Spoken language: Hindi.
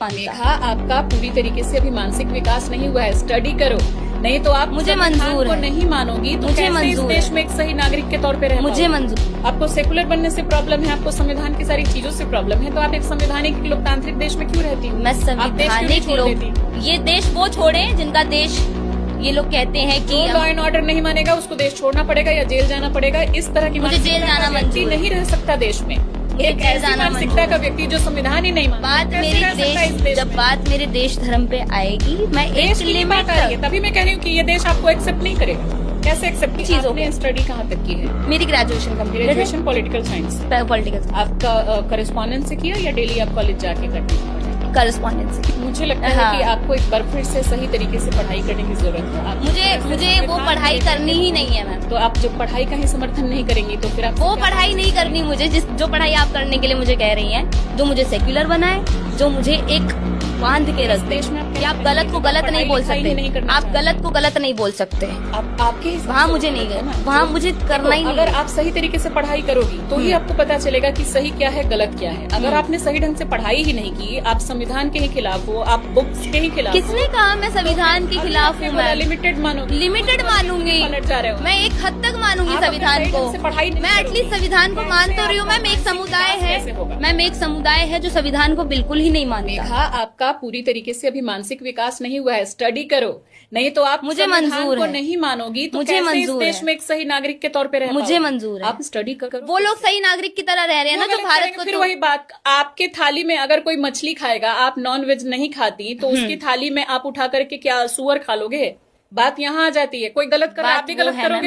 मेघा, आपका पूरी तरीके से अभी मानसिक विकास नहीं हुआ है। स्टडी करो, नहीं तो आप मुझे मंजूर को है, नहीं मानोगी तो मुझे कैसे इस मंजूर देश है, में एक सही नागरिक के तौर पे रह मुझे पाओगे? मंजूर। आपको सेकुलर बनने से प्रॉब्लम है, आपको संविधान की सारी चीजों से प्रॉब्लम है, तो आप एक संवैधानिक लोकतांत्रिक देश में क्यों रहती? मैं संवैधानिक लोग, ये देश वो छोड़े जिनका देश ये लोग कहते हैं कि लॉ एंड ऑर्डर नहीं मानेगा उसको देश छोड़ना पड़ेगा या जेल जाना पड़ेगा। इस तरह की मुझे जेल जाना व्यक्ति मंजूर नहीं रह सकता देश में। एक जेल ऐसी जाना मानसिकता मंजूर का व्यक्ति जो संविधान ही नहीं मानता, बात कैसे मेरे रह सकता है इस देश देश जब में? बात मेरे देश धर्म पे आएगी, मैं एक देश की लिमिट बात आ रही है, तभी मैं कह रही हूँ कि ये देश आपको एक्सेप्ट नहीं करेगा। कैसे एक्सेप्ट की? चीजों आपने को। स्टडी कहाँ तक की है? मेरी ग्रेजुएशन कंप्लीट है, ग्रेजुएशन पॉलिटिकल साइंस। पॉलिटिकल आपका करेस्पॉन्डेंस से किया या डेली आप कॉलेज जाके करते हैं? करस्पॉन्डेंस। मुझे लगता है हाँ। कि आपको एक बार फिर से सही तरीके से पढ़ाई करने की जरूरत है। आप मुझे वो पढ़ाई करनी ही नहीं है मैम। तो आप जब पढ़ाई का ही समर्थन नहीं करेंगी तो फिर आप वो पढ़ाई नहीं करनी मुझे, जो पढ़ाई आप करने के लिए मुझे कह रही हैं, जो मुझे सेक्युलर बनाए, जो मुझे एक बांध के रख दे देश में आप कि आप गलत को गलत नहीं बोल पढ़ाई नहीं सकते, करना आप चाहते। गलत को गलत नहीं बोल सकते। आपके हिसाब वहाँ से मुझे गलत नहीं है ना? गए, वहाँ मुझे करना ही नहीं अगर है। आप सही तरीके से पढ़ाई करोगी तो ही आपको पता चलेगा कि सही क्या है, गलत क्या है। अगर आपने सही ढंग से पढ़ाई ही नहीं की, आप संविधान के ही खिलाफ हो, आप बुक्स के ही खिलाफ हो, किसने कहा मैं संविधान के खिलाफ हूँ? मैं लिमिटेड मानोगी, लिमिटेड मानूंगी, पलट जा रहे हो। मैं एक हद तक मानूंगी आप अपने संविधान सही को। ढंग से पढ़ाई नहीं मैं करोगी। एटलीस्ट संविधान को मान तो रही हूँ। मैम एक मानसिक समुदाय विकास कैसे होगा? है, मैम एक समुदाय है जो संविधान को बिल्कुल ही नहीं मानता। मेघा, आपका पूरी तरीके से अभी मानसिक विकास नहीं हुआ है। स्टडी करो, नहीं तो आप मुझे संविधान मंजूर को है, नहीं मानोगी तो मुझे कैसे इस मंजूर देश है, में एक सही नागरिक के तौर पे रह मुझे पाओगे? मंजूर है। आप स्टडी करो। वो लोग सही नागरिक की तरह रह रहे हैं ना, वो जो गलत भारत करेंगे, को फिर तो वही बात, आपके थाली में अगर कोई मछली खाएगा, आप नॉन वेज नहीं खाती, तो उसकी थाली में आप उठा करके क्या सुअर खा लोगे? बात यहाँ आ जाती है। कोई गलत कर रहा है, आप बात भी वो गलत है करोगे।